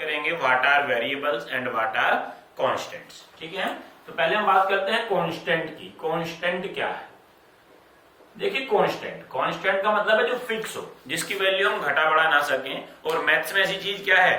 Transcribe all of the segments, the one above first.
करेंगे what are variables and what are constants. ठीक है, तो पहले हम बात करते हैं कांस्टेंट की। कांस्टेंट क्या है? देखिए कांस्टेंट का मतलब है जो फिक्स हो, जिसकी वैल्यू हम घटा बढ़ा ना सकें। और मैथ्स में ऐसी चीज क्या है?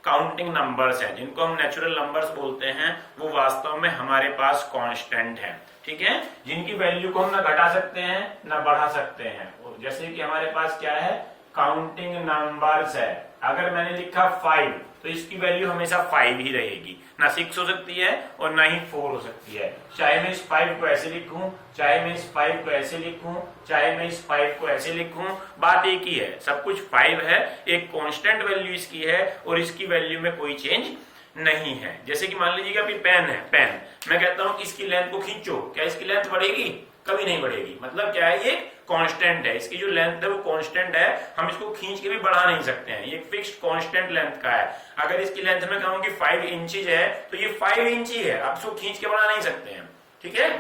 काउंटिंग नंबर्स हैं, जिनको हम नेचुरल नंबर्स बोलते हैं, वो वास्तव में हमारे पास कांस्टेंट है। ठीक है, जिनकी वैल्यू को हम ना घटा सकते हैं ना बढ़ा सकते हैं। जैसे कि हमारे पास क्या है? काउंटिंग नंबर्स है। अगर मैंने लिखा 5 तो इसकी वैल्यू हमेशा 5 ही रहेगी, ना 6 हो सकती है और ना ही 4 हो सकती है। चाहे मैं इस 5 को ऐसे लिखूं, चाहे मैं इस 5 को ऐसे लिखूं, चाहे मैं इस 5 को ऐसे लिखूं, बात एक ही है, सब कुछ 5 है। एक कांस्टेंट वैल्यू इसकी है और इसकी वैल्यू में कोई चेंज नहीं है। जैसे कि मान लीजिए कि पेन है, पेन मैं कहता हूं कि इसकी लेंथ को खींचो, क्या इसकी लेंथ बढ़ेगी? कभी नहीं बढ़ेगी। मतलब क्या है? ये कांस्टेंट है, इसकी जो लेंथ है वो कांस्टेंट है, हम इसको खींच के भी बढ़ा नहीं सकते हैं। ये फिक्स्ड कांस्टेंट लेंथ का है। अगर इसकी लेंथ में कहूं कि 5 इंचेज है तो ये 5 इंच ही है, आप इसको खींच के बढ़ा नहीं सकते हैं। ठीक है,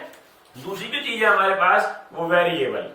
दूसरी जो चीज है हमारे पास वो वेरिएबल।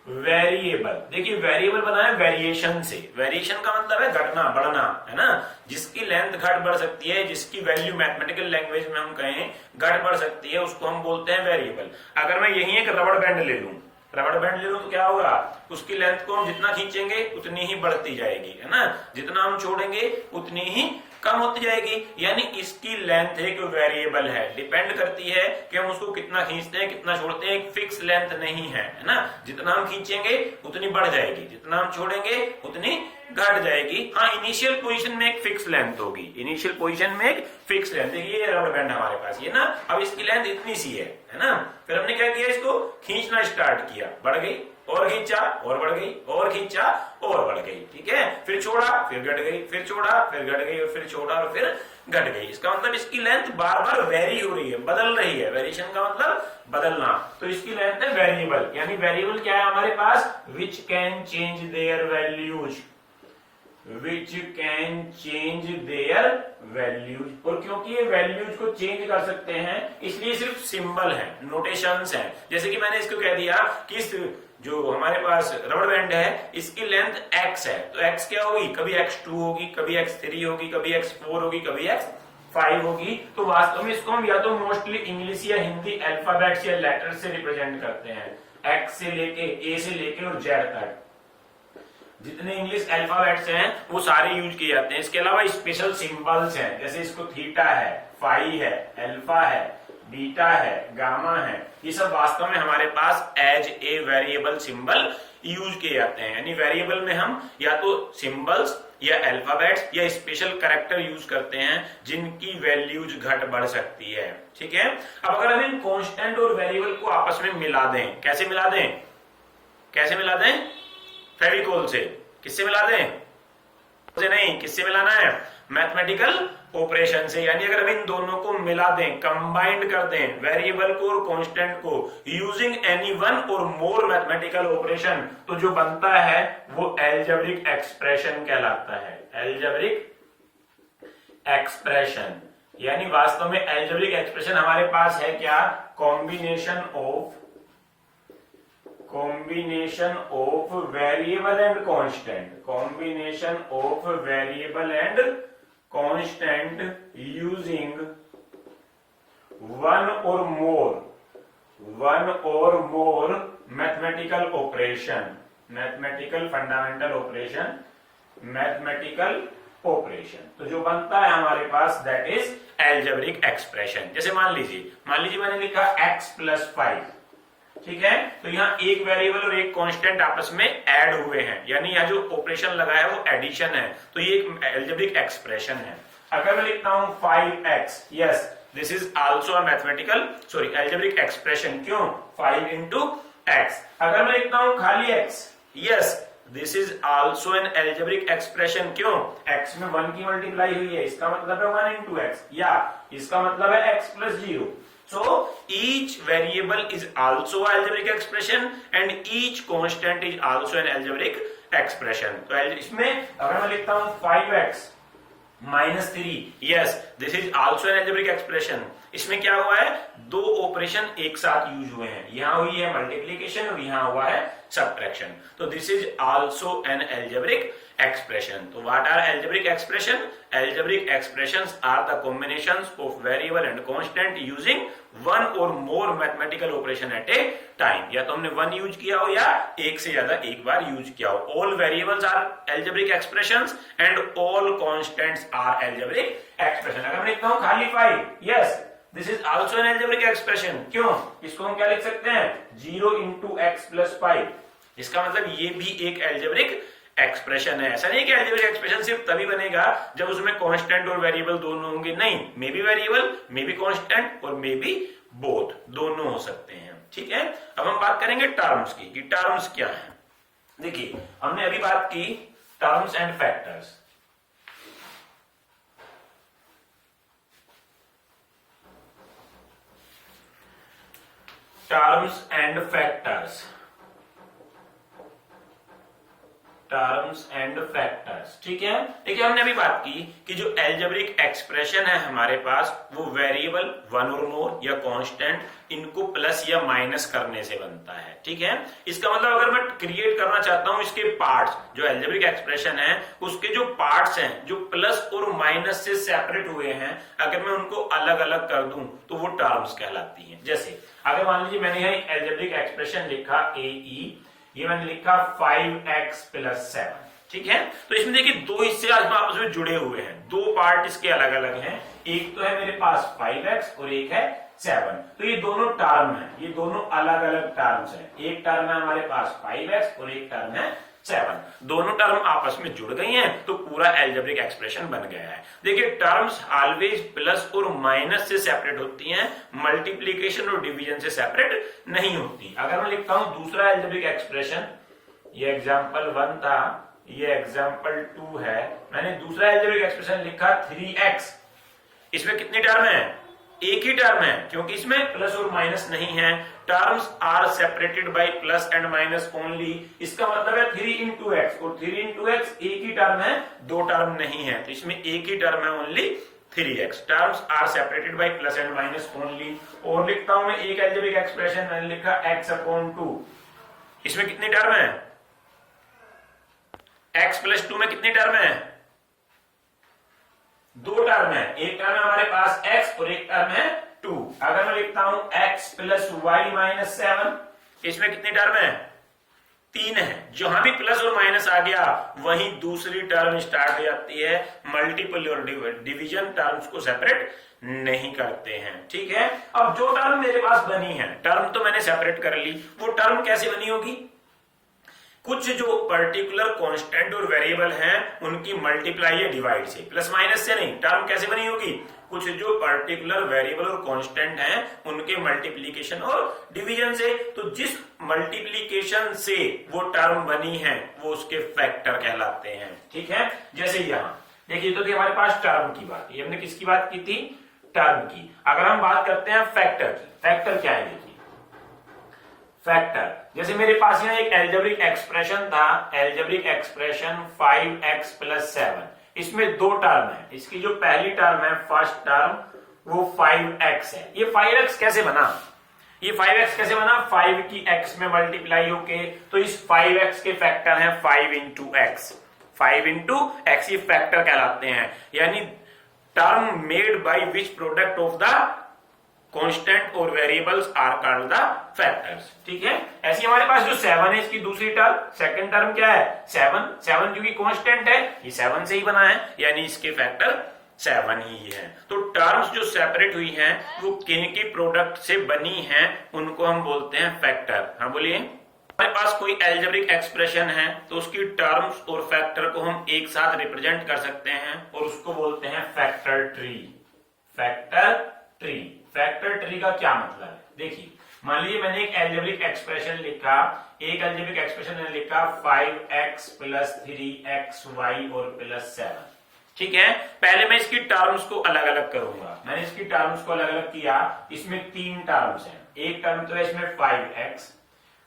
वेरिएबल देखिए, वेरिएबल बना है वेरिएशन से। वेरिएशन का मतलब है घटना बढ़ना, है ना। जिसकी लेंथ घट बढ़ सकती है, जिसकी वैल्यू मैथमेटिकल लैंग्वेज में हम कहें घट बढ़ सकती है, उसको हम बोलते हैं वेरिएबल। अगर मैं यही एक रबड़ बैंड ले लूं, रबड़ बैंड ले लूं तो क्या होगा? उसकी लेंथ को हम जितना खींचेंगे उतनी ही बढ़ती जाएगी, है ना। जितना हम छोड़ेंगे उतनी ही कम होती जाएगी। यानी इसकी लेंथ एक वेरिएबल है, डिपेंड करती है कि हम उसको कितना खींचते हैं कितना छोड़ते हैं। एक फिक्स लेंथ नहीं है, है ना। जितना हम खींचेंगे उतनी बढ़ जाएगी, जितना हम छोड़ेंगे उतनी घट जाएगी। हाँ, इनिशियल पोजीशन में एक फिक्स लेंथ होगी, इनिशियल पोजीशन में एक फिक्स लेंथ। देखिए ये रबड़ बैंड हमारे पास, ये ना अब इसकी लेंथ इतनी सी है ना। फिर हमने क्या किया? इसको खींचना स्टार्ट किया, बढ़ गई, और खींचा और बढ़ गई, और खींचा और बढ़ गई। ठीक है, फिर छोड़ा फिर घट गई, फिर छोड़ा फिर घट गई, और फिर छोड़ा और फिर घट गई। इसका मतलब इसकी लेंथ बार बार वेरी हो रही है, बदल रही है। वेरिएशन का मतलब बदलना। तो इसकी लेंथ है वेरिएबल। यानी वेरिएबल क्या है हमारे पास? Which can change their values, which can change their values. और क्योंकि ये वैल्यूज को चेंज कर सकते हैं इसलिए सिर्फ सिंबल है, नोटेशंस है। जैसे कि मैंने इसको कह दिया कि इस जो हमारे पास रबड़ बैंड है इसकी लेंथ x है, तो x क्या होगी? कभी x2 होगी, कभी x3 होगी, कभी x4 होगी, कभी x5 होगी। तो वास्तव में इसको हम या तो मोस्टली इंग्लिश या हिंदी अल्फाबेट्स या लेटर्स से रिप्रेजेंट करते हैं, x से लेके a से लेके और z तक जितने इंग्लिश अल्फाबेट्स हैं वो सारे यूज किए जाते हैं। इसके अलावा स्पेशल सिंबल्स हैं, जैसे इसको थीटा है, फाई है, अल्फा है, बीटा है, गामा है। ये सब वास्तव में हमारे पास as a variable symbol use किए जाते हैं। यानी वेरिएबल में हम या तो सिंबल्स या अल्फाबेट्स या स्पेशल कैरेक्टर यूज करते हैं जिनकी वैल्यूज घट बढ़ सकती है। ठीक है, अब अगर हम इन कांस्टेंट और वेरिएबल को आपस में मिला दें, कैसे मिला दें? कैसे मिला दें? फेविकोल से। किससे मिला दें? से नहीं, किससे मिलाना है? मैथमेटिकल ऑपरेशन से। यानी अगर हम इन दोनों को मिला दें, कंबाइंड कर दें, वेरिएबल को और कांस्टेंट को, यूजिंग एनी वन और मोर मैथमेटिकल ऑपरेशन, तो जो बनता है वो एल्जेब्रिक एक्सप्रेशन कहलाता है। एल्जेब्रिक एक्सप्रेशन यानी वास्तव में एल्जेब्रिक एक्सप्रेशन हमारे पास है क्या? combination of variable and constant, combination of variable and constant using one or more mathematical operation, mathematical fundamental operation, mathematical operation. तो जो बनता है हमारे पास दैट इज एल्जेब्रिक एक्सप्रेशन। जैसे मान लीजिए मैंने लिखा x + 5, ठीक है, तो यहाँ एक वेरिएबल और एक कांस्टेंट आपस में ऐड हुए हैं, यानी यहाँ जो ऑपरेशन लगा है वो एडिशन है, तो ये एक एल्जेब्रिक एक्सप्रेशन है। अगर मैं लिखता हूं 5x, yes this is also a mathematical algebraic expression. क्यों? 5 × x। अगर मैं लिखता हूं खाली x, yes this is also an algebraic expression. क्यों? x में 1 की मल्टीप्लाई हुई है, इसका मतलब है 1 × x, या इसका मतलब है x + 0। So each variable is also an algebraic expression and each constant is also an algebraic expression. तो इसमें अगर मैं लिखता हूं 5x - 3, yes this is also an algebraic expression। इसमें क्या हुआ है? दो ऑपरेशन एक साथ यूज हुए हैं, यहां हुई है मल्टीप्लीकेशन और यहां हुआ है सब्ट्रैक्शन। तो this is also an algebraic expression. तो what are algebraic expression? Algebraic expressions are the combinations of variable and constant using one or more mathematical operation at a time. या तो हमने one यूज किया हो या एक से ज्यादा एक बार यूज किया हो. All variables are algebraic expressions and all constants are algebraic expression. अगर मैं लिखता हूं खाली 5, yes, this is also an algebraic expression. क्यों? इसको हम क्या लिख सकते हैं? 0 into x plus 5. इसका मतलब ये भी एक algebraic एक्सप्रेशन है. ऐसा नहीं कि algebraic एक्सप्रेशन सिर्फ तभी बनेगा जब उसमें कांस्टेंट और वेरिएबल दोनों होंगे. नहीं, may be variable, may be constant और मे बी बोथ, दोनों हो सकते हैं. ठीक है. अब हम बात करेंगे टर्म्स की कि टर्म्स क्या है. देखिए, हमने अभी बात की terms and factors. Terms and factors, terms and factors. ठीक है. देखिए, हमने अभी बात की कि जो एल्जेब्रिक एक्सप्रेशन है हमारे पास वो वेरिएबल, वन और मोर या कांस्टेंट, इनको प्लस या माइनस करने से बनता है. ठीक है. इसका मतलब अगर मैं क्रिएट करना चाहता हूं इसके पार्ट्स, जो एल्जेब्रिक एक्सप्रेशन है उसके जो पार्ट्स हैं जो प्लस और माइनस से सेपरेट हुए हैं, अगर मैं उनको अलग अलग कर दूं तो वो टर्म्स कहलाती हैं. जैसे अगर मान लीजिए मैंने यहां एल्जेब्रिक एक्सप्रेशन लिखा AE, ये मैंने लिखा 5x plus 7. ठीक है. तो इसमें देखिए दो हिस्से आपस में जुड़े हुए हैं, दो पार्ट इसके अलग अलग हैं. एक तो है मेरे पास 5x और एक है 7. तो ये दोनों टर्म है, ये दोनों अलग अलग टर्म्स हैं. एक टर्म है हमारे पास 5x और एक टर्म है 7. दोनों टर्म आपस में जुड़ गई हैं तो पूरा एल्जेब्रिक एक्सप्रेशन बन गया है. देखिए, टर्म्स ऑलवेज प्लस और माइनस से सेपरेट होती हैं, मल्टीप्लिकेशन और डिवीजन से सेपरेट नहीं होती. अगर मैं लिखता हूं दूसरा एल्जेब्रिक एक्सप्रेशन, ये एग्जांपल 1 था, ये एग्जांपल 2 है. मैंने दूसरा एल्जेब्रिक एक्सप्रेशन लिखा 3x. इसमें कितनी टर्म है? एक ही टर्म है, क्योंकि इसमें प्लस और माइनस नहीं है. Terms are separated by plus and minus only. इसका मतलब है 3 into x, और 3 into x एक ही टर्म है, दो टर्म नहीं है. तो इसमें एक ही टर्म है, only 3x. Terms are separated by plus and minus only. और लिखता हूं मैं एक एल्जेब्रिक एक्सप्रेशन, मैंने लिखा x/2. इसमें कितनी टर्म है? x plus 2 में कितनी टर्म है? दो टर्म है. एक टर्म है हमारे पास x और एक टर्म है 2. अगर मैं लिखता हूं x plus y minus 7, इसमें कितनी टर्म है? 3 है. जहां भी प्लस और माइनस आ गया वहीं दूसरी टर्म स्टार्ट हो जाती है. मल्टीपल और डिवीजन टर्म्स को सेपरेट नहीं करते हैं. ठीक है. अब जो टर्म मेरे पास बनी है, टर्म तो मैंने सेपरेट कर ली, वो टर्म कैसे बनी होगी? कुछ जो पर्टिकुलर कांस्टेंट और वेरिएबल हैं उनकी मल्टीप्लाई या डिवाइड से, प्लस माइनस से नहीं. टर्म कैसे बनी होगी? कुछ जो पर्टिकुलर वेरिएबल और कांस्टेंट हैं उनके मल्टीप्लीकेशन और डिवीजन से. तो जिस मल्टीप्लीकेशन से वो टर्म बनी है वो उसके फैक्टर कहलाते हैं. ठीक है. जैसे यहां देखिए, तो हमारे पास टर्म की बात, ये हमने किसकी बात की थी? टर्म की. अगर हम बात करते हैं फैक्टर की, फैक्टर क्या है? देखिए, फैक्टर जैसे मेरे पास यहाँ एक एल्जेब्रिक एक्सप्रेशन था, एल्जेब्रिक एक्सप्रेशन 5x plus 7. इसमें दो टर्म है. इसकी जो पहली टर्म है, फर्स्ट टर्म, वो 5x है. ये 5x कैसे बना? ये 5x कैसे बना? 5 की x में मल्टीप्लाई होके. तो इस 5x के फैक्टर हैं 5 into x. 5 into x ये फैक्टर कहलाते हैं. यानी term made by which product of the constant और variables are called the factors. ठीक है. ऐसी हमारे पास जो 7 है, इसकी दूसरी टर्म, सेकंड टर्म क्या है? 7. 7 क्योंकि कांस्टेंट है, ये 7 से ही बना है, यानी इसके फैक्टर 7 ही है. तो टर्म्स जो सेपरेट हुई हैं वो किन के प्रोडक्ट से बनी हैं उनको हम बोलते हैं फैक्टर. हाँ बोलिए. हमारे पास कोई एल्जेब्रिक एक्सप्रेशन है तो उसकी टर्म्स और फैक्टर को हम एक साथ रिप्रेजेंट कर सकते हैं और उसको बोलते हैं factor tree. Factor tree. Factor tree का क्या मतलब है? देखिए, मान लीजिए मैंने एक एल्जेब्रिक एक्सप्रेशन लिखा, एक एल्जेब्रिक एक्सप्रेशन मैंने लिखा 5x plus 3xy और प्लस 7. ठीक है. पहले मैं इसकी टर्म्स को अलग अलग करूंगा. मैंने इसकी टर्म्स को अलग अलग किया. इसमें 3 टर्म्स हैं. एक टर्म तो है इसमें 5x,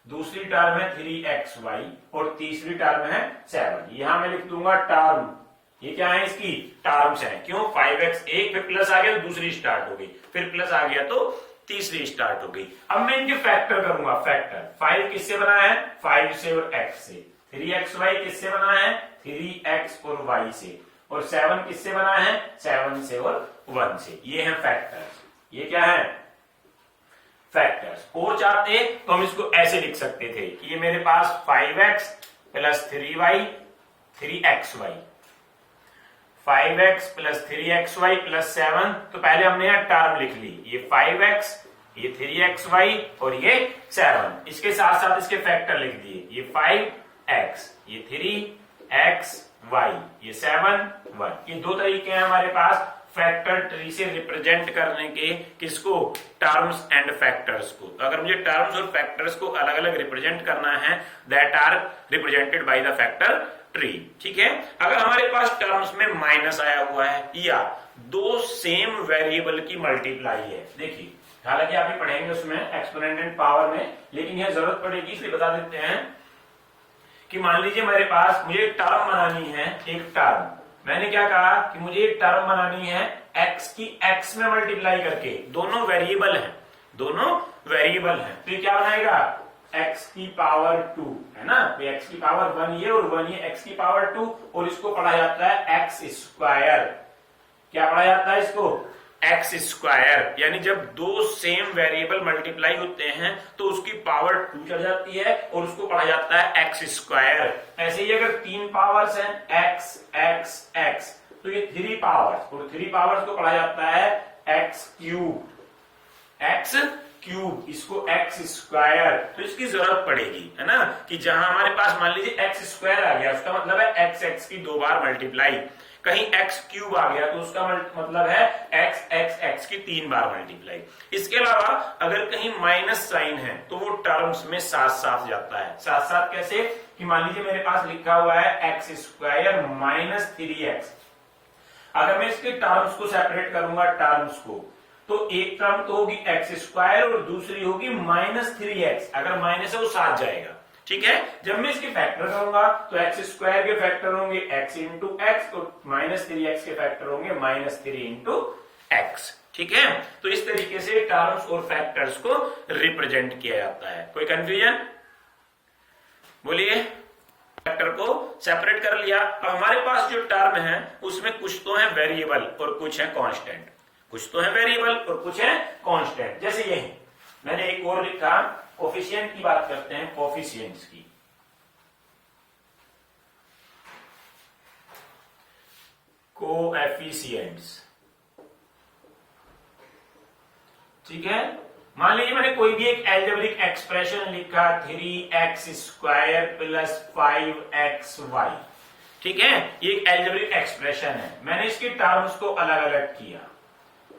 दूसरी टर्म है 3xy और तीसरी टर्म है 7. यहां मैं लिख दूंगा टर्म. ये क्या है? इसकी टर्म्स है. क्यों? 5x एक, फिर प्लस आ गया तो दूसरी स्टार्ट हो गई, फिर प्लस आ गया तो तीसरी स्टार्ट हो गई. अब मैं इनके फैक्टर करूंगा. फैक्टर 5 किससे बना है? 5 से और x से. 3xy किससे बना है? 3x और y से, और 7 किससे बना है? 7 से और 1 से। ये है फैक्टर्स। ये क्या है? फैक्टर्स। और चाहते तो हम इसको ऐसे लिख सकते थे कि ये मेरे पास 5x plus 3y 3xy, 5x plus 3xy plus 7। तो पहले हमने यहाँ टर्म लिख ली, ये 5x, ये 3xy और ये 7। इसके साथ साथ इसके फैक्टर लिख दिए, ये 5x, ये 3xy, ये 7 1। ये दो तरीके हैं हमारे पास फैक्टर ट्री से रिप्रेजेंट करने के, किसको? टर्म्स एंड फैक्टर्स को। तो अगर मुझे टर्म्स और फैक्टर्स को अलग अलग रिप्रेजेंट करना है, that are represented by the factor tree. ठीक है। अगर हमारे पास टर्म्स में माइनस आया हुआ है या दो सेम वेरिएबल की मल्टीप्लाई है, देखिए हालांकि आप ही पढ़ेंगे उसमें एक्सपोनेंट एंड पावर में, लेकिन यह जरूरत पड़ेगी इसलिए बता देते हैं कि मान लीजिए मेरे पास मुझे एक टर्म बनानी है, एक टर्म मैंने क्या कहा कि मुझे एक टर्म बनानी है x की x में मल्टीप्लाई करके, दोनों वेरिएबल हैं, दोनों वेरिएबल हैं। तो ये क्या बनाएगा? x की पावर 2 है ना, तो x की पावर 1 ये और 1 ये, x की पावर 2, और इसको पढ़ा जाता है x स्क्वायर। क्या पढ़ा जाता है इसको? x square. यानी जब दो सेम वेरिएबल मल्टीप्लाई होते हैं तो उसकी पावर 2 चढ़ जाती है और उसको पढ़ा जाता है x स्क्वायर। ऐसे ही अगर 3 पावर्स हैं x x x, तो ये 3 पावर्स, और 3 पावर्स को पढ़ा जाता है x क्यूब, x क्यूब, इसको x स्क्वायर। तो इसकी जरूरत पड़ेगी, है ना, कि जहां हमारे पास मान लीजिए x स्क्वायर आ गया, उसका मतलब है x x की 2 बार मल्टीप्लाई, कहीं x क्यूब आ गया तो उसका मतलब है x x x की 3 बार मल्टीप्लाई। इसके अलावा अगर कहीं माइनस साइन है तो वो टर्म्स में साथ साथ जाता है। साथ साथ कैसे? कि मान लीजिए मेरे पास लिखा हुआ है x स्क्वायर माइनस 3x। अगर मैं इसके टर्म्स को सेपरेट करूंगा, टर्म्स को, तो एक टर्म तो होगी x स्क्वायर और दूसरी होगी माइनस 3x। अगर माइनस है वो साथ जाएगा। ठीक है। जब मैं इसके फैक्टर करूंगा तो x स्क्वायर के फैक्टर होंगे x इंटू एक्स, और माइनस 3x के फैक्टर होंगे माइनस 3 इंटू एक्स। ठीक है। तो इस तरीके से टर्म्स और फैक्टर्स को रिप्रेजेंट किया जाता है। कोई कंफ्यूजन? बोलिए। फैक्टर को सेपरेट कर लिया। अब हमारे पास जो टर्म है उसमें कुछ तो है वेरिएबल और कुछ है कांस्टेंट। कुछ तो है वेरिएबल और कुछ है कांस्टेंट। जैसे यही मैंने एक और लिखा, कोफिशिएंट की बात करते हैं, कोफिशिएंट्स की। कोएफिशिएंट्स। ठीक है। मान लीजिए मैंने कोई भी एक एल्जेब्रिक एक्सप्रेशन लिखा, 3x स्क्वायर प्लस 5xy। ठीक है। ये एक एल्जेब्रिक एक्सप्रेशन है। मैंने इसकी टर्म्स को अलग अलग किया।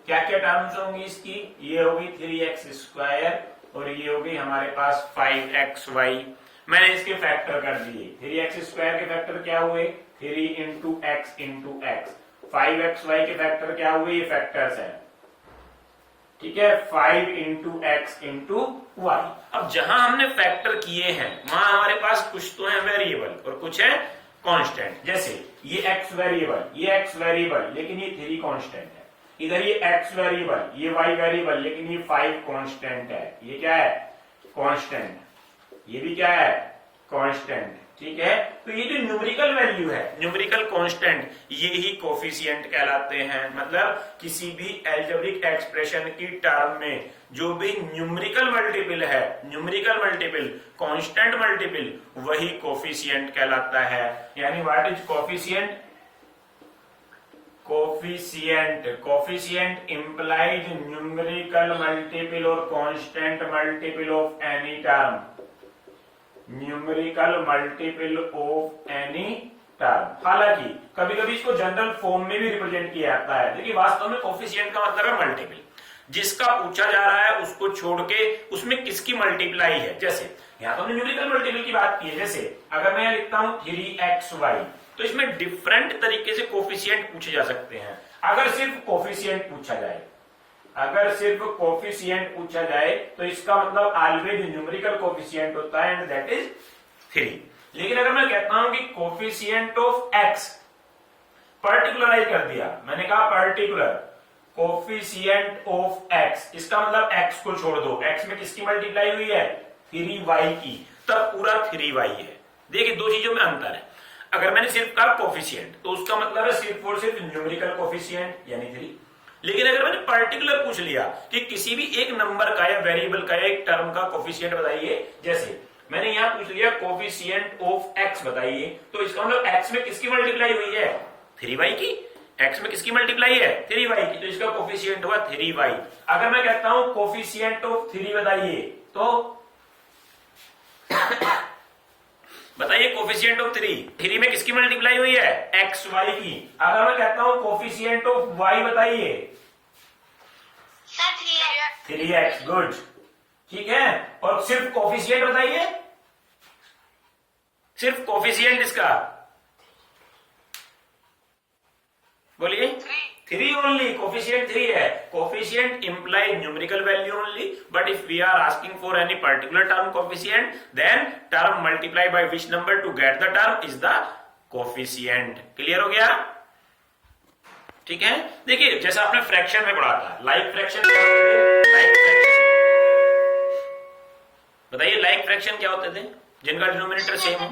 क्या क्या टर्म्स होंगी इसकी? ये होगी 3x स्क्वायर और ये होगी हमारे पास 5xy। मैंने इसके फैक्टर कर दिए। 3x स्क्वायर के फैक्टर क्या हुए? 3 into x into x. 5xy के फैक्टर क्या हुए? ये फैक्टर्स है। ठीक है। 5 इंटू एक्स इंटू वाई। अब जहां हमने फैक्टर किए हैं वहां हमारे पास कुछ तो है वेरिएबल और कुछ है कांस्टेंट। जैसे ये x वेरिएबल, ये x वेरिएबल, लेकिन ये 3 कांस्टेंट है। इधर ये x वेरिएबल, ये y वेरिएबल, लेकिन ये 5 कांस्टेंट है। ये क्या है? कांस्टेंट। ये भी क्या है? कांस्टेंट। ठीक है। तो ये जो न्यूमेरिकल वैल्यू है, न्यूमेरिकल कांस्टेंट, ये ही कोफिशिएंट कहलाते हैं। मतलब किसी भी एल्जेब्रिक एक्सप्रेशन की टर्म में जो भी न्यूमेरिकल मल्टीपल है, न्यूमेरिकल मल्टीपल, कांस्टेंट मल्टीपल, वही कोफिशिएंट कहलाता है। यानी what is coefficient? Coefficient, coefficient implies numerical multiple और constant multiple of any term, numerical multiple of any term। हालांकि कभी कभी इसको जनरल फॉर्म में भी रिप्रेजेंट किया जाता है। देखिए वास्तव में कोफिशिएंट का मतलब है मल्टीपल। जिसका पूछा जा रहा है उसको छोड़ के उसमें किसकी मल्टीप्लाई है। जैसे यहां तो हमने न्यूमेरिकल मल्टीपल की बात की है। जैसे अगर मैं लिखता हूं 3xy, तो इसमें डिफरेंट तरीके से कोफिशिएंट पूछे जा सकते हैं। अगर सिर्फ कोफिशिएंट पूछा जाए, अगर सिर्फ कोफिशिएंट पूछा जाए तो इसका मतलब ऑलवेज न्यूमेरिकल कोफिशिएंट होता है एंड दैट इज 3। लेकिन अगर मैं कहता हूं कि कोफिशिएंट ऑफ x, पर्टिकुलराइज कर दिया, मैंने कहा पर्टिकुलर कोफिशिएंट ऑफ x, इसका मतलब x को छोड़ दो। x में किसकी मल्टीप्लाई हुई है? 3y की, तब पूरा 3y है। देखिए दो चीजों में अंतर है। अगर मैंने सिर्फ कहा कोफिशिएंट तो उसका मतलब है सिर्फ और सिर्फ न्यूमेरिकल कोफिशिएंट यानी 3। लेकिन अगर मैंने पर्टिकुलर पूछ लिया कि किसी भी एक नंबर का या वेरिएबल का या एक टर्म का कोफिशिएंट बताइए, जैसे मैंने यहां पूछ लिया कोफिशिएंट ऑफ एक्स बताइए, तो इसका मतलब एक्स में किसकी मल्टीप्लाई हुई है, 3y की। एक्स में किसकी मल्टीप्लाई है, 3y की, तो इसका कोफिशिएंट हुआ 3y। अगर मैं कहता हूं कोफिशिएंट ऑफ 3 बताइए, तो बताइए कोफिशिएंट ऑफ 3 में किसकी मल्टीप्लाई हुई है, एक्स वाई की। अगर मैं कहता हूं कोफिशिएंट ऑफ वाई बताइए, 3x, गुड, ठीक है। और सिर्फ कोफिशिएंट बताइए, सिर्फ कोफिशिएंट इसका बोलिए, 3 ओनली, कोफिशिएंट 3 है। Coefficient imply numerical value only, but if we are asking for any particular term coefficient, then term multiply by which number to get the term is the coefficient. Clear हो गया, ठीक है। देखिए जैसा आपने fraction में पढ़ा था, लाइक फ्रैक्शन क्या होते थे, लाइक फ्रैक्शन बताइए, लाइक फ्रैक्शन क्या होते थे, जिनका डिनोमिनेटर सेम हो।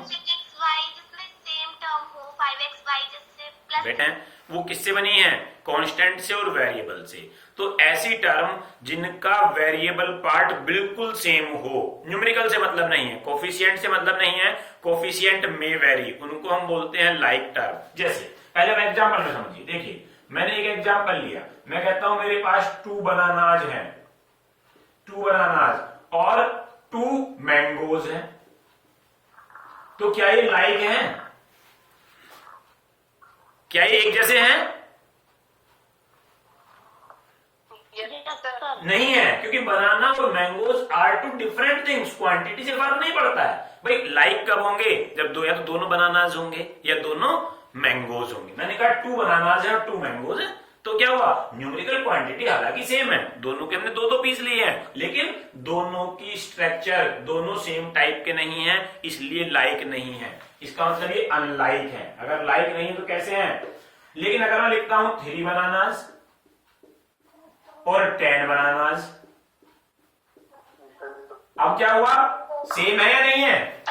बेटा वो किससे बनी है, कांस्टेंट से और वेरिएबल से। तो ऐसी टर्म जिनका वेरिएबल पार्ट बिल्कुल सेम हो, न्यूमेरिकल से मतलब नहीं है, कोफिशिएंट से मतलब नहीं है, कोफिशिएंट में वेरी, उनको हम बोलते हैं लाइक टर्म। जैसे पहले मैं एग्जांपल में समझिए, देखिए मैंने एक एग्जांपल लिया, मैं कहता हूं मेरे पास 2 बनानाज हैं, 2 बनानाज और 2 मैंगोज हैं, तो क्या ये लाइक हैं, क्या ये एक जैसे हैं, नहीं है, क्योंकि बनाना और mangoes are two different things, quantity से फर्क नहीं पड़ता है। भाई लाइक कब होंगे, जब दो या तो दोनों बनानाज होंगे या दोनों मैंगोज होंगे। मैंने कहा 2 बनानाज है और 2 मैंगोज है, तो क्या हुआ, न्यूमेरिकल क्वांटिटी हालांकि सेम है, दोनों के हमने 2-2 पीस लिए हैं, लेकिन दोनों की स्ट्रक्चर दोनों सेम टाइप के नहीं है, इसलिए लाइक नहीं है। इसका मतलब ये अनलाइक है। अगर लाइक नहीं है तो कैसे हैं। लेकिन अगर मैं लिखता हूं 3 बनानाज और 10 बनानाज, अब क्या हुआ, सेम है या नहीं है,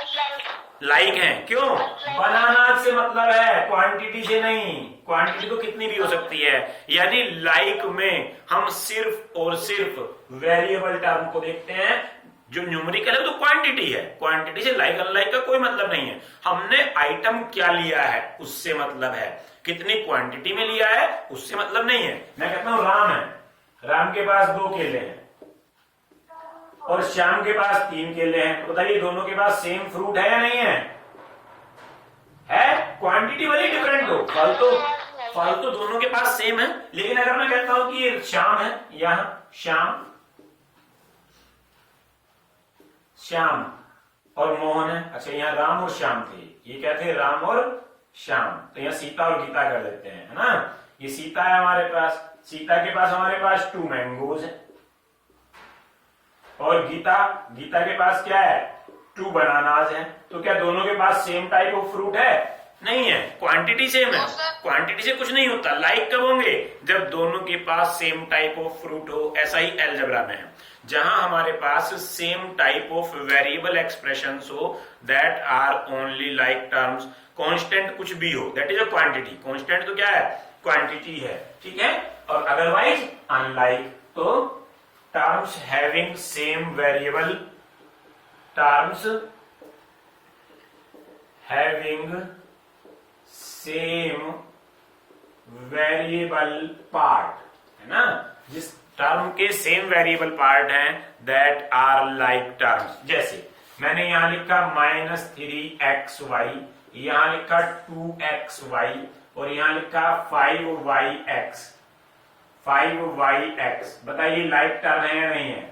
लाइक है। क्यों, बनानाज से मतलब है क्वांटिटी से नहीं, क्वांटिटी तो कितनी भी हो सकती है, यानी लाइक में हम सिर्फ और सिर्फ वेरिएबल टर्म को देखते हैं, जो न्यूमेरिकल है तो क्वांटिटी है, क्वांटिटी से लाइक अनलाइक का कोई मतलब नहीं है। हमने आइटम क्या लिया है उससे मतलब है, कितनी क्वांटिटी में लिया है उससे मतलब नहीं है। मैं कहता हूं राम है, राम के पास 2 केले हैं और श्याम के पास 3 केले हैं, तो बताइए दोनों के पास सेम फ्रूट है या नहीं है, क्वांटिटी वाली डिफरेंट हो, फल तो दोनों के पास सेम है। लेकिन अगर मैं कहता हूं कि ये श्याम है, यहां श्याम और मोहन है, अच्छा यहाँ राम और श्याम थे, ये क्या थे, राम और श्याम, तो यहाँ सीता और गीता कर देते हैं, है ना। ये सीता है हमारे पास, सीता के पास हमारे पास 2 मैंगोज है, और गीता के पास क्या है, 2 बनानाज है, तो क्या दोनों के पास सेम टाइप ऑफ फ्रूट है, नहीं है, क्वांटिटी सेम है। क्वांटिटी से कुछ नहीं होता, लाइक कब होंगे, जब दोनों के पास सेम टाइप ऑफ फ्रूट हो। ऐसा ही अलजेब्रा में है, जहां हमारे पास same type of variable expressions हो, that are only like terms. Constant कुछ भी हो, that is a quantity, constant तो क्या है, क्वांटिटी है, ठीक है। और अदरवाइज अनलाइक, तो terms having same variable, terms having same variable part, है ना, जिस टर्म के सेम वेरिएबल पार्ट हैं, दैट आर लाइक टर्म्स। जैसे मैंने यहां लिखा -3xy, यहां लिखा 2xy और यहां लिखा 5yx, 5yx, बताइए लाइक टर्म है या नहीं है,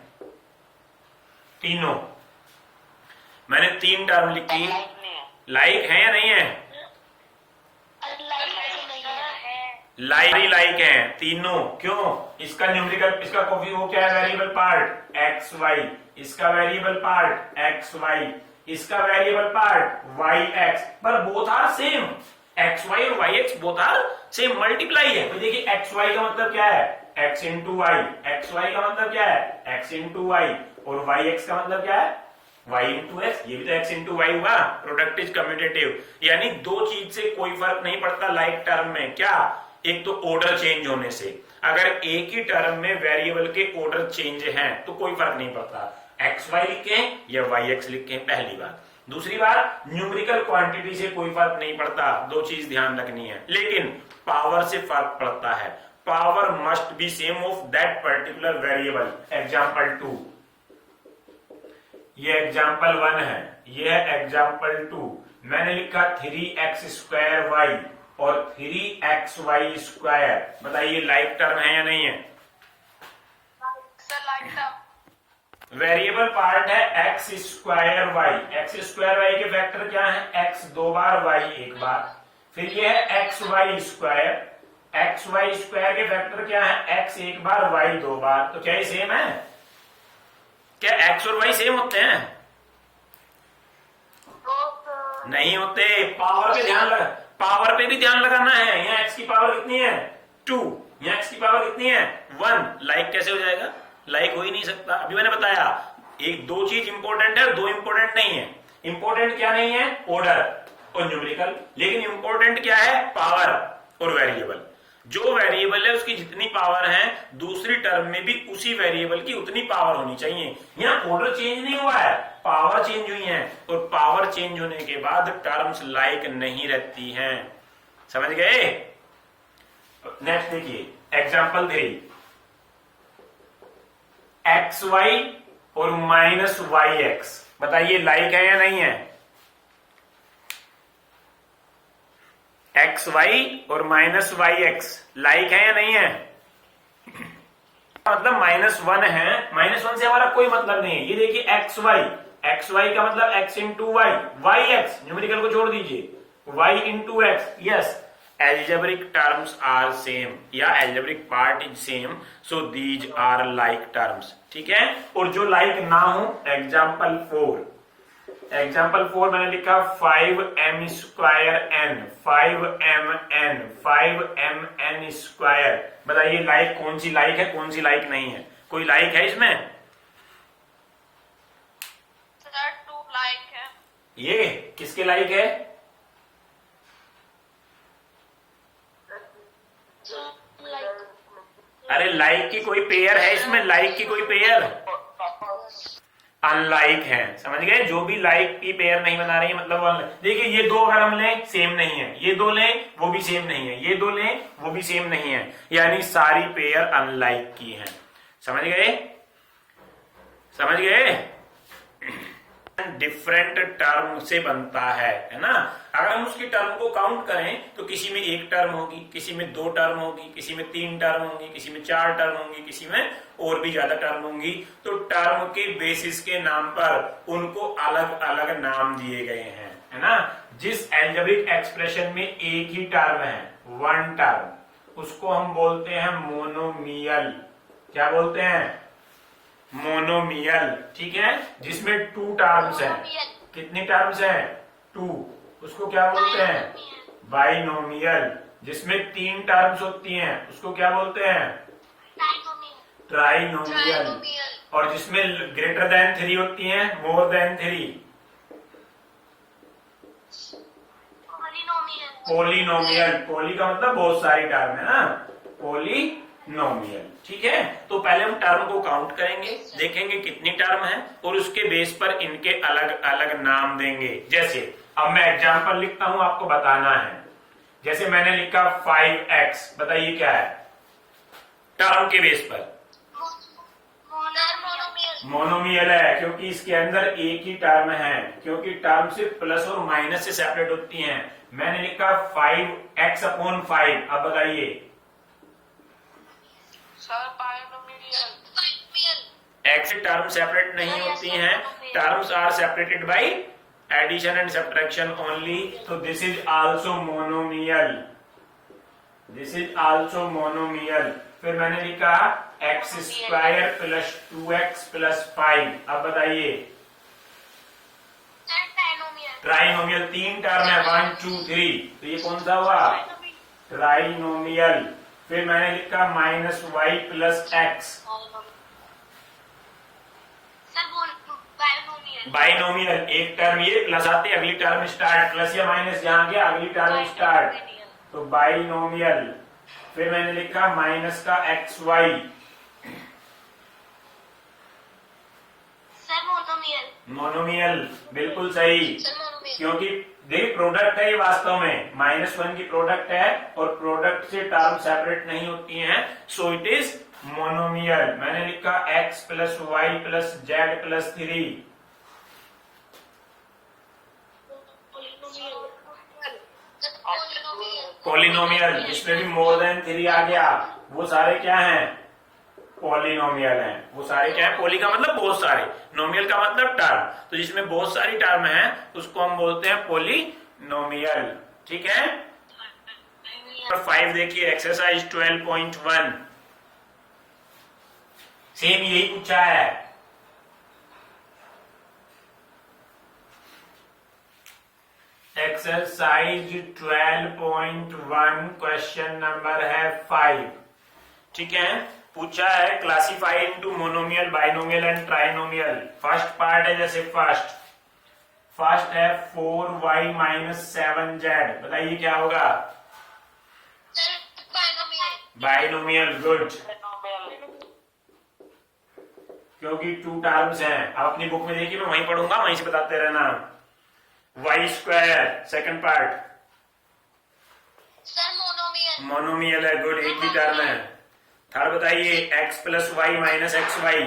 तीनों। मैंने 3 टर्म लिखी, लाइक है या नहीं है, लाइक है तीनों। क्यों, इसका न्यूमेरिकल, इसका कॉपी वो क्या है, वेरिएबल पार्ट xy, इसका वेरिएबल पार्ट xy, इसका वेरिएबल पार्ट yx, पर बोथ आर सेम, xy और yx both are same, multiply है। तो देखिए xy का मतलब क्या है, x into y, xy का मतलब क्या है, x into y, और yx का मतलब क्या है, y इंटू एक्स, ये भी तो x इंटू वाई हुआ, प्रोडक्ट इज कम्यूटेटिव, यानी दो चीज से कोई फर्क नहीं पड़ता लाइक टर्म में। क्या? एक तो ऑर्डर चेंज होने से, अगर एक ही टर्म में वेरिएबल के ऑर्डर चेंज हैं तो कोई फर्क नहीं पड़ता, एक्स वाई लिखे या वाई एक्स लिखे, पहली बात। दूसरी बात, न्यूमेरिकल क्वांटिटी से कोई फर्क नहीं पड़ता, दो चीज ध्यान रखनी है। लेकिन पावर से फर्क पड़ता है, power must be same of that particular variable. Example 2, ये एग्जाम्पल 1 है, ये है एग्जाम्पल 2। मैंने लिखा 3x² y और 3xy²। बताइए लाइक टर्म है या नहीं है? वेरिएबल पार्ट है x² y, x² y के फैक्टर क्या है? x 2 बार, y 1 बार। फिर ये है xy², xy² के फैक्टर क्या है? x 1 बार, y 2 बार। तो क्या ये सेम है? क्या x और y सेम होते हैं? नहीं होते। पावर पे ध्यान लगा, पावर पे भी ध्यान लगाना है। यहाँ x की पावर कितनी है? 2, यहाँ x की पावर कितनी है? 1। लाइक कैसे हो जाएगा? लाइक हो ही नहीं सकता। अभी मैंने बताया एक दो चीज इंपॉर्टेंट है, दो इंपॉर्टेंट नहीं है। इंपॉर्टेंट क्या नहीं है? ऑर्डर और न्यूमेरिकल। लेकिन इंपॉर्टेंट क्या है? पावर और वेरिएबल। जो वेरिएबल है उसकी जितनी पावर है, दूसरी टर्म में भी उसी वेरिएबल की उतनी पावर होनी चाहिए। यहाँ ऑर्डर चेंज नहीं हुआ है, पावर चेंज हुई है, और पावर चेंज होने के बाद टर्म्स लाइक नहीं रहती हैं। समझ गए? नेक्स्ट देखिए एग्जाम्पल 3, xy और -yx। बताइए लाइक है या नहीं है? xy और -yx लाइक है या नहीं है? मतलब -1 है, -1 से हमारा कोई मतलब नहीं है। ये देखिए xy का मतलब x into y, yx numerical को छोड़ दीजिए, y into x. Yes, algebraic terms are same या algebraic part is same, so these are like terms। ठीक है? और जो like ना हो, एग्जाम्पल 4 मैंने लिखा 5m² n, 5mn²। बताइए लाइक कौन सी लाइक है, कौन सी लाइक नहीं है? कोई लाइक है इसमें? सर 2 लाइक है। ये किसके लाइक है? अरे लाइक की कोई पेयर है इसमें? लाइक की कोई पेयर अनलाइक है। समझ गए? जो भी लाइक की पेयर नहीं बना रही है मतलब देखिए ये दो अगर हम लें सेम नहीं है, ये दो लें वो भी सेम नहीं है, ये दो लें वो भी सेम नहीं है, यानी सारी पेयर अनलाइक की हैं। समझ गए? समझ गए? डिफरेंट टर्म से बनता है ना? अगर हम उसकी टर्म को काउंट करें तो किसी में 1 टर्म होगी, किसी में 2 टर्म होगी, किसी में 3 टर्म होंगी, किसी में 4 टर्म होंगी, किसी में और भी ज्यादा टर्म होंगी। तो टर्म के बेसिस के नाम पर उनको अलग अलग नाम दिए गए हैं, है ना? जिस एल्जेब्रिक एक्सप्रेशन में एक ही टर्म है, 1 टर्म, उसको हम बोलते हैं मोनोमियल। क्या बोलते हैं? मोनोमियल। ठीक है? जिसमें 2 टर्म्स हैं। कितनी टर्म्स हैं? 2। उसको क्या बोलते हैं? बाइनोमियल। जिसमें 3 टर्म्स होती हैं उसको क्या बोलते हैं? ट्राइनोमियल। और जिसमें ग्रेटर देन 3 होती हैं, मोर देन 3, पोलिनोमियल। पोली का मतलब बहुत सारी टर्म है ना, पोलिनोमियल। ठीक है? तो पहले हम टर्म को काउंट करेंगे, देखेंगे कितनी टर्म है और उसके बेस पर इनके अलग अलग नाम देंगे। जैसे अब मैं एग्जांपल लिखता हूं, आपको बताना है। जैसे मैंने लिखा 5x, बताइए क्या है? टर्म के बेस पर मोनोमियल है, क्योंकि इसके अंदर एक ही टर्म है, क्योंकि टर्म सिर्फ प्लस और माइनस से सेपरेट होती हैं। मैंने लिखा 5x/5। अब बताइए एक्स टर्म सेपरेट नहीं होती हैं, terms are separated by addition and subtraction only. तो this is also monomial, this is also monomial. फिर मैंने लिखा x² + 2x + 5। अब बताइए ट्राइनोमियल। 3 टर्म है, 1 2 3, तो ये कौन सा हुआ? ट्राइनोमियल। फिर मैंने लिखा -y + x। बाइनोमियल बाइनोमियल, एक टर्म ये प्लस आते अगली टर्म स्टार्ट, प्लस या माइनस जहां गया अगली टर्म स्टार्ट, तो बाइनोमियल। फिर मैंने लिखा माइनस का x y, sir monomial monomial, बिल्कुल सही। सर मोनोमियल क्योंकि देख प्रोडक्ट है ये वास्तव में -1 की प्रोडक्ट है और प्रोडक्ट से टर्म सेपरेट नहीं होती हैं, सो इट इज मोनोमियल। मैंने लिखा x plus y plus z plus 3, polynomial. इसमें भी मोर देन 3 आ गया, वो सारे क्या हैं? पॉलिनोमियल हैं। वो सारे क्या है? पॉली का मतलब बहुत सारे, नोमियल का मतलब टर्म, तो जिसमें बहुत सारी टर्म है उसको हम बोलते हैं पॉलिनोमियल। ठीक है। 5 देखिए एक्सरसाइज 12.1, सेम यही पूछा है। एक्सरसाइज 12.1 क्वेश्चन नंबर है 5। ठीक है। पूछा है classify into monomial, binomial and trinomial. First part है, जैसे फर्स्ट है 4y माइनस 7z, बताइए क्या होगा? सर बाइनोमियल बाइनोमियल, गुड, क्योंकि 2 टर्म्स हैं। आप अपनी बुक में देखिए, मैं वहीं पढ़ूंगा, वहीं से बताते रहना। y square second part, sir monomial monomial है, गुड, एक ही टर्म है। थर्ड बताइए x plus y minus x y,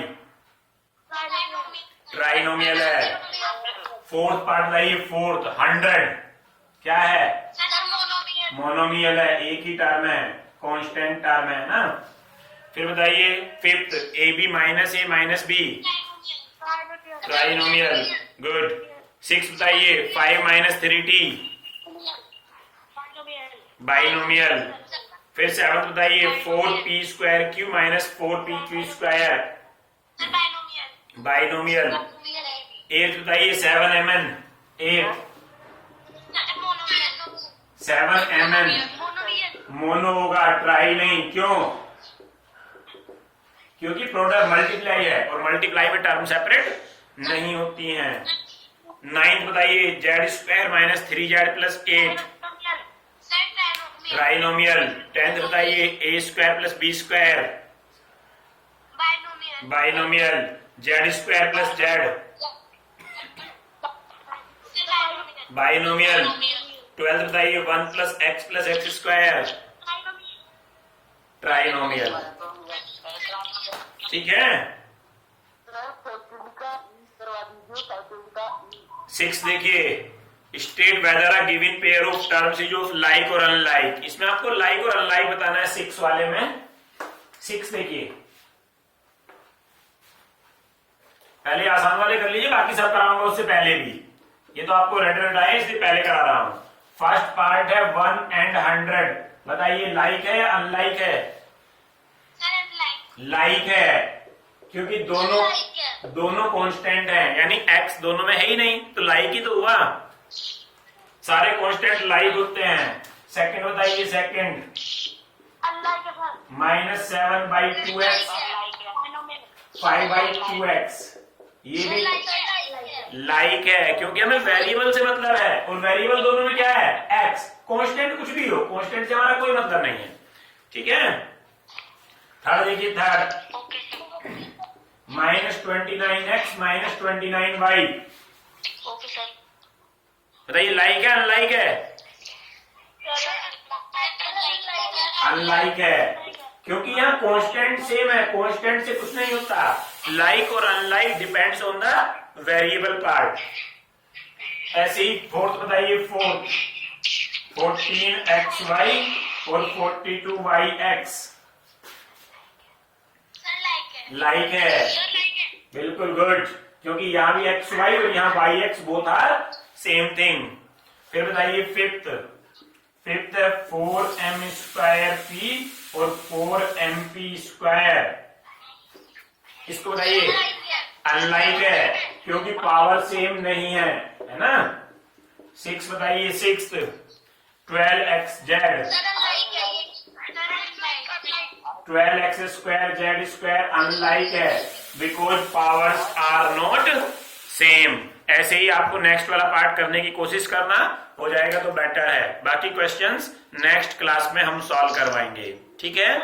trinomial है। फोर्थ पार्ट बताइए, फोर्थ 100 क्या है? सर मोनोमियल मोनोमियल है, एक ही टर्म है, कांस्टेंट टर्म है ना। फिर बताइए fifth A B minus A minus B, trinomial, good. Six बताइए 5 माइनस 3t, बाइनोमियल। फिर सेवंथ बताइए 4p square q minus 4p Q square, sir binomial binomial. Eight बताइए 7mn, 8 monomial 7mn, monomial mono होगा, tri नहीं, क्यों? क्योंकि product multiply है और मल्टीप्लाई में टर्म सेपरेट नहीं होती हैं। नाइन्थ बताइए z square minus 3z plus 8, trinomial. 10th बताइए a square plus b square, binomial. Z square plus z, binomial. 12th बताइए 1 प्लस एक्स स्क्वायर, ट्राइनोमियल। ठीक है। 6 देखिए state whether a given pair of terms is of like और unlike. इसमें आपको like और unlike बताना है 6 वाले में। 6 देखिए, पहले आसान वाले कर लीजिए, बाकी सब कराऊंगा उससे पहले भी। ये तो आपको रेड रेड आए इसलिए पहले करा रहा हूं। फर्स्ट पार्ट है 1 and 100, बताइए लाइक है या अनलाइक है? लाइक है, क्योंकि दोनों कांस्टेंट हैं, यानी x दोनों में है ही नहीं, तो लाइक ही तो हुआ। सारे कांस्टेंट लाइक होते हैं। सेकंड बताइए, सेकंड -7/2x 5/2x, ये भी लाइक है, क्योंकि हमें वेरिएबल से मतलब है, और वेरिएबल दोनों में क्या है? x। कांस्टेंट कुछ भी हो, कांस्टेंट से हमारा कोई मतलब नहीं है। ठीक है। थर्ड देखिए, थर्ड -29x माइनस 29y, बताइए लाइक है अनलाइक है? अनलाइक है, क्योंकि यहाँ कांस्टेंट सेम है, कांस्टेंट से कुछ नहीं होता। लाइक और unlike depends on the variable part. ऐसे ही फोर्थ बताइए, फोर्थ 14xy और 42yx, लाइक है, बिल्कुल गुड, क्योंकि यहाँ भी xy और यहाँ yx both are same thing. फिर बताइए फिफ्थ है 4m स्क्वायर p और 4mp स्क्वायर, इसको बताइए अनलाइक है, क्योंकि पावर सेम नहीं है ना। 6 बताइए, 6 12xz 12x square z square, unlike है, because powers are not same. ऐसे ही आपको नेक्स्ट वाला पार्ट करने की कोशिश करना, हो जाएगा तो बेटर है। बाकी क्वेश्चंस नेक्स्ट क्लास में हम सॉल्व करवाएंगे, ठीक है।